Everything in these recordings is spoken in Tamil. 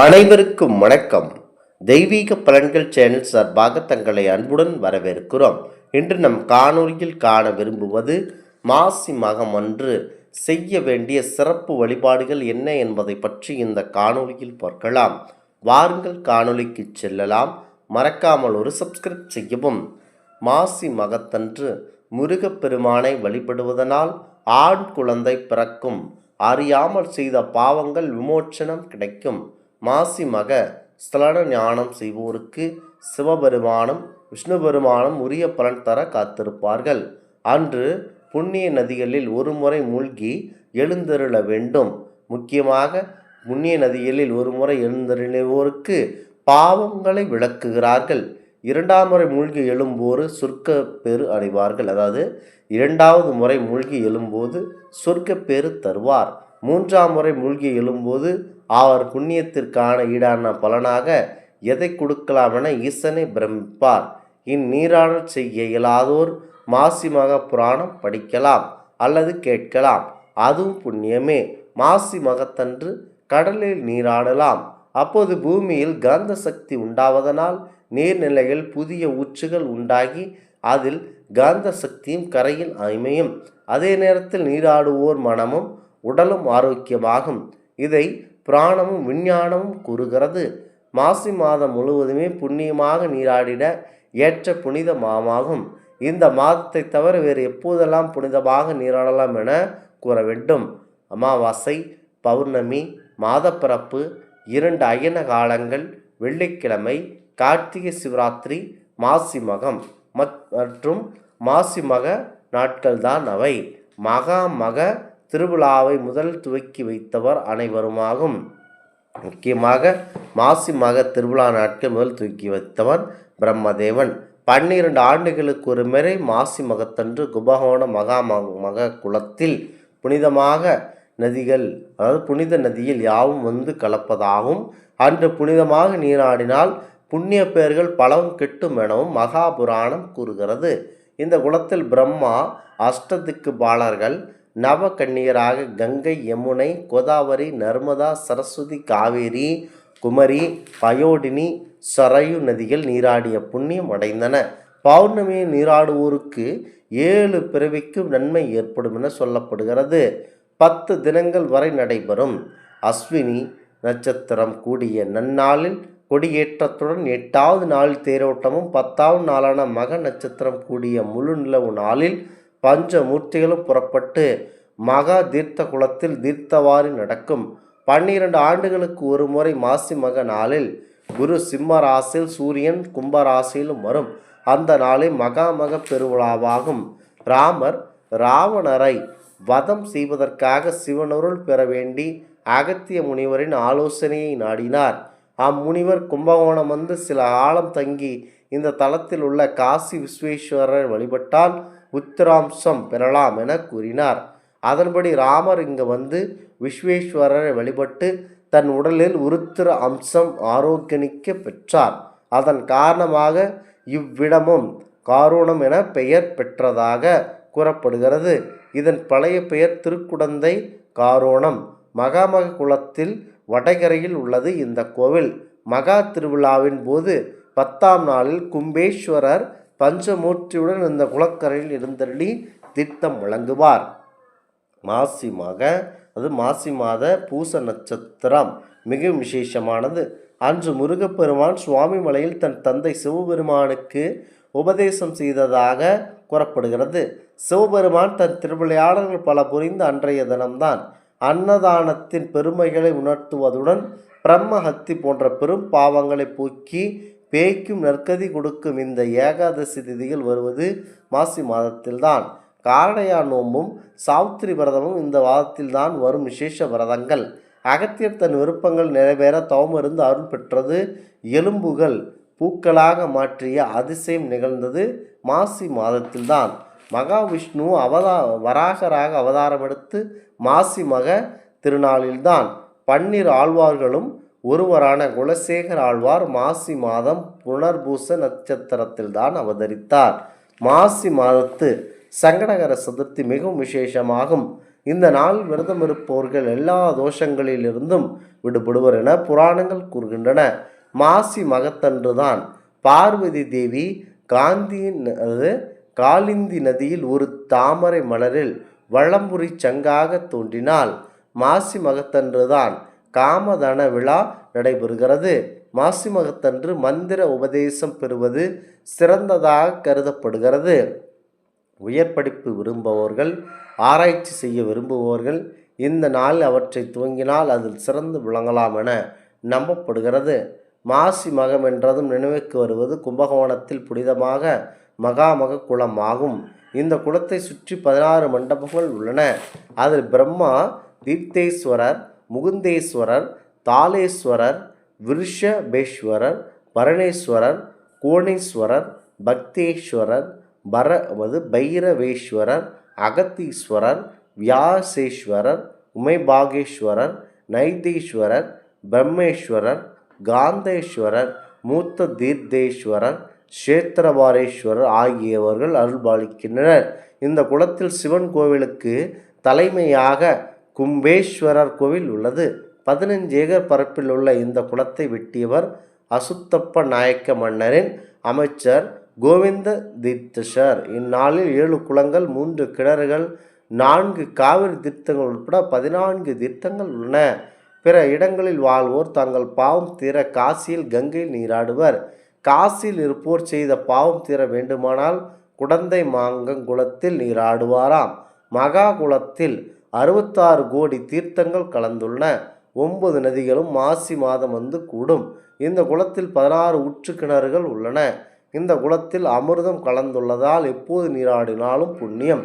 அனைவருக்கும் வணக்கம். தெய்வீக பலன்கள் சேனல் சார்பாக தங்களை அன்புடன் வரவேற்கிறோம். இன்று நம் காணொளியில் காண விரும்புவது மாசி மகம் அன்று செய்ய வேண்டிய சிறப்பு வழிபாடுகள் என்ன என்பதை பற்றி இந்த காணொளியில் பார்க்கலாம். வாருங்கள் காணொளிக்கு செல்லலாம். மறக்காமல் ஒரு சப்ஸ்கிரைப் செய்யவும். மாசி மகத்தன்று முருகப்பெருமானை வழிபடுவதனால் ஆண் குழந்தை பிறக்கும். அறியாமல் செய்த பாவங்கள் விமோச்சனம் கிடைக்கும். மாசி மக ஸ்தலன ஞானம் செய்வோருக்கு சிவபெருமானும் விஷ்ணு பெருமானும் உரிய பலன் தர காத்திருப்பார்கள். அன்று புண்ணிய நதிகளில் ஒரு முறை மூழ்கி எழுந்தருள வேண்டும். முக்கியமாக புண்ணிய நதிகளில் ஒரு முறை எழுந்தருளுவோருக்கு பாவங்களை விளக்குகிறார்கள். இரண்டாம் முறை மூழ்கி எழும்போது சொர்க்க பேறு அடைவார்கள். அதாவது இரண்டாவது முறை மூழ்கி எழும்போது சொர்க்க பேறு தருவார். மூன்றாம் முறை மூழ்கி எழும்போது அவர் புண்ணியத்திற்கான ஈடான பலனாக எதை கொடுக்கலாம் என ஈசனை பிரமிப்பார். இந்நீராடல் செய்ய இயலாதோர் மாசி மக புராணம் படிக்கலாம் அல்லது கேட்கலாம். அதுவும் புண்ணியமே. மாசி மகத்தன்று கடலில் நீராடலாம். அப்போது பூமியில் காந்த சக்தி உண்டாவதனால் நீர்நிலைகள் புதிய ஊற்றுகள் உண்டாகி அதில் காந்த சக்தியும் கரையில் அமையும். அதே நேரத்தில் நீராடுவோர் மனமும் உடலும் ஆரோக்கியமாகும். இதை புராணமும் விஞ்ஞானமும் கூறுகிறது. மாசி மாதம் முழுவதுமே புண்ணியமாக நீராடிட ஏற்ற புனித மாதமாகும். இந்த மாதத்தை தவிர வேறு எப்போதெல்லாம் புனிதமாக நீராடலாம் என கூற வேண்டும். அமாவாசை, பௌர்ணமி, மாதப்பிறப்பு, 2 அயன காலங்கள், வெள்ளிக்கிழமை, கார்த்திகை சிவராத்திரி, மாசி மகம் மற்றும் மாசி மக நாட்கள்தான் அவை. மக திருவிழாவை முதல் துவக்கி வைத்தவர் அனைவருமாகும். முக்கியமாக மாசி மக திருவிழா நாட்கள் முதல் துவக்கி வைத்தவர் பிரம்மதேவன். 12 ஆண்டுகளுக்கு ஒரு முறை மாசி மகத்தன்று கும்பகோண மக குளத்தில் புனிதமாக நதிகள், அதாவது புனித நதியில் யாவும் வந்து கலப்பதாகவும் அன்று புனிதமாக நீராடினால் புண்ணிய பெயர்கள் பலவும் கெட்டும் எனவும் மகாபுராணம் கூறுகிறது. இந்த குளத்தில் பிரம்மா அஷ்டதிக்கு பாலர்கள் நவகன்னியராக கங்கை, யமுனை, கோதாவரி, நர்மதா, சரஸ்வதி, காவேரி, குமரி, பயோடினி, சரயு நதிகள் நீராடிய புண்ணியம் அடைந்தன. பௌர்ணமியை நீராடுவோருக்கு 7 பிறவிக்கு நன்மை ஏற்படும் என சொல்லப்படுகிறது. 10 தினங்கள் வரை நடைபெறும். அஸ்வினி நட்சத்திரம் கூடிய நன்னாளில் கொடியேற்றத்துடன் 8வது நாளில் தேரோட்டமும் 10வது நாளான மக நட்சத்திரம் கூடிய முழு நிலவு நாளில் பஞ்சமூர்த்திகளும் புறப்பட்டு மகா தீர்த்த குளத்தில் தீர்த்தவாரி நடக்கும். 12 ஆண்டுகளுக்கு ஒரு முறை மாசி மக நாளில் குரு சிம்ம ராசியில், சூரியன் கும்பராசியிலும் வரும். அந்த நாளை மகாமக பெருவிழாவாகும். ராமர் ராவணரை வதம் செய்வதற்காக சிவனருள் பெற வேண்டி அகத்திய முனிவரின் ஆலோசனையை நாடினார். அம்முனிவர் கும்பகோணம் வந்து சில காலம் தங்கி இந்த தலத்தில் உள்ள காசி விஸ்வேஸ்வரரை வழிபட்டால் உத்திராம்சம் பெறலாம் என கூறினார். அதன்படி ராமர் இங்கு வந்து விஸ்வேஸ்வரரை வழிபட்டு தன் உடலில் உருத்திர அம்சம் ஆரோக்கியனிக்க பெற்றார். அதன் காரணமாக இவ்விடமும் காரோணம் என பெயர் பெற்றதாக கூறப்படுகிறது. இதன் பழைய பெயர் திருக்குடந்தை காரோணம். மகாமக குளத்தில் வடகரையில் உள்ளது இந்த கோவில். மகா திருவிழாவின் போது 10ஆம் நாளில் கும்பேஸ்வரர் பஞ்சமூர்த்தியுடன் இந்த குளக்கரையில் இருந்தருளி தீர்த்தம் வழங்குவார். மாசி மாத பூச நட்சத்திரம் மிக விசேஷமானது. அன்று முருகப்பெருமான் சுவாமி மலையில் தன் தந்தை சிவபெருமானுக்கு உபதேசம் செய்ததாக கூறப்படுகிறது. சிவபெருமான் தன் திருவிளையாடல்கள் பல புரிந்த அன்றைய தினம்தான் அன்னதானத்தின் பெருமைகளை உணர்த்துவதுடன் பிரம்மஹத்தி போன்ற பெரும் பாவங்களை போக்கி பேய்க்கும் நற்கதி கொடுக்கும். இந்த ஏகாதசி திதிகள் வருவது மாசி மாதத்தில்தான். காரடையா நோம்பும் சாவித்திரி விரதமும் இந்த வாதத்தில்தான் வரும் விசேஷ விரதங்கள். அகத்தியர் தன் விருப்பங்கள் நிறைவேற தவமிருந்து அருள் பெற்றது. எலும்புகள் பூக்களாக மாற்றிய அதிசயம் நிகழ்ந்தது மாசி மாதத்தில்தான். மகாவிஷ்ணு வராகராக அவதாரம் எடுத்து மாசி மக திருநாளில்தான் 12 ஆழ்வார்களும் ஒருவரான குலசேகர ஆழ்வார் மாசி மாதம் புனர்பூச நட்சத்திரத்தில்தான் அவதரித்தார். மாசி மாதத்து சங்கடகர சதுர்த்தி மிகவும் விசேஷமாகும். இந்த நாள் விரதம் இருப்பவர்கள் எல்லா தோஷங்களிலிருந்தும் விடுபடுவர் என புராணங்கள் கூறுகின்றன. மாசி மகத்தன்றுதான் பார்வதி தேவி காலிந்தி நதியில் ஒரு தாமரை மலரில் வளம்புரி சங்காக தோன்றினாள். மாசி மகத்தன்றுதான் காமதன விழா நடைபெறுகிறது. மாசி மகத்தன்று மந்திர உபதேசம் பெறுவது சிறந்ததாக கருதப்படுகிறது. உயர் படிப்பு விரும்புபவர்கள், ஆராய்ச்சி செய்ய விரும்புபவர்கள் இந்த நாள் அவற்றை துவங்கினால் அதில் சிறந்து விளங்கலாம் என நம்பப்படுகிறது. மாசி மகம் என்றதும் நினைவுக்கு வருவது கும்பகோணத்தில் புனிதமாக மகாமக குளம் ஆகும். இந்த குளத்தை சுற்றி 16 மண்டபங்கள் உள்ளன. அதில் பிரம்மா, தீர்த்தேஸ்வரர், முகுந்தேஸ்வரர், தாளேஸ்வரர், விருஷபேஸ்வரர், பரணேஸ்வரர், கோணேஸ்வரர், பக்தேஸ்வரர், பைரவேஸ்வரர், அகத்தீஸ்வரர், வியாசேஸ்வரர், உமைபாகேஸ்வரர், நைதீஸ்வரர், பிரம்மேஸ்வரர், காந்தேஸ்வரர், மூத்த தீர்த்தேஸ்வரர், சேத்திரபாரேஸ்வரர் ஆகியவர்கள் அருள்பாலிக்கின்றனர். இந்த குளத்தில் சிவன் கோவிலுக்கு தலைமையாக கும்பேஸ்வரர் கோவில் உள்ளது. 15 ஏக்கர் பரப்பில் உள்ள இந்த குளத்தை வெட்டியவர் அசுத்தப்ப நாயக்க மன்னரின் அமைச்சர் கோவிந்த தீர்த்தர். இந்நாளில் 7 குளங்கள், 3 கிணறுகள், 4 காவிரி தீர்த்தங்கள் உட்பட 14 தீர்த்தங்கள் உள்ளன. பிற இடங்களில் வாழ்வோர் தங்கள் பாவம் தீர காசியில் கங்கையில் நீராடுவர். காசியில் இருப்போர் செய்த பாவம் தீர வேண்டுமானால் குடந்தை மாங்கங்குளத்தில் நீராடுவாராம். மகா குளத்தில் 66 கோடி தீர்த்தங்கள் கலந்துள்ளன. 9 நதிகளும் மாசி மாதம் வந்து கூடும். இந்த குளத்தில் 16 ஊற்று கிணறுகள் உள்ளன. இந்த குளத்தில் அமிர்தம் கலந்துள்ளதால் எப்போது நீராடினாலும் புண்ணியம்.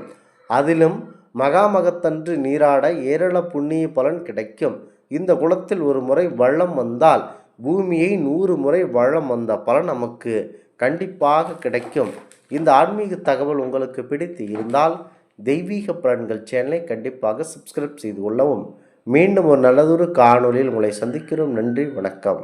அதிலும் மகாமகத்தன்று நீராட ஏராள புண்ணிய பலன் கிடைக்கும். இந்த குளத்தில் ஒரு முறை வள்ளம் வந்தால் பூமியை 100 முறை வளம் வந்த பலன் நமக்கு கண்டிப்பாக கிடைக்கும். இந்த ஆன்மீக தகவல் உங்களுக்கு பிடித்து இருந்தால் தெய்வீக பலன்கள் சேனலை கண்டிப்பாக சப்ஸ்கிரைப் செய்து கொள்ளவும். மீண்டும் ஒரு நல்லதொரு காணொலியில் உங்களை சந்திக்கிறோம். நன்றி, வணக்கம்.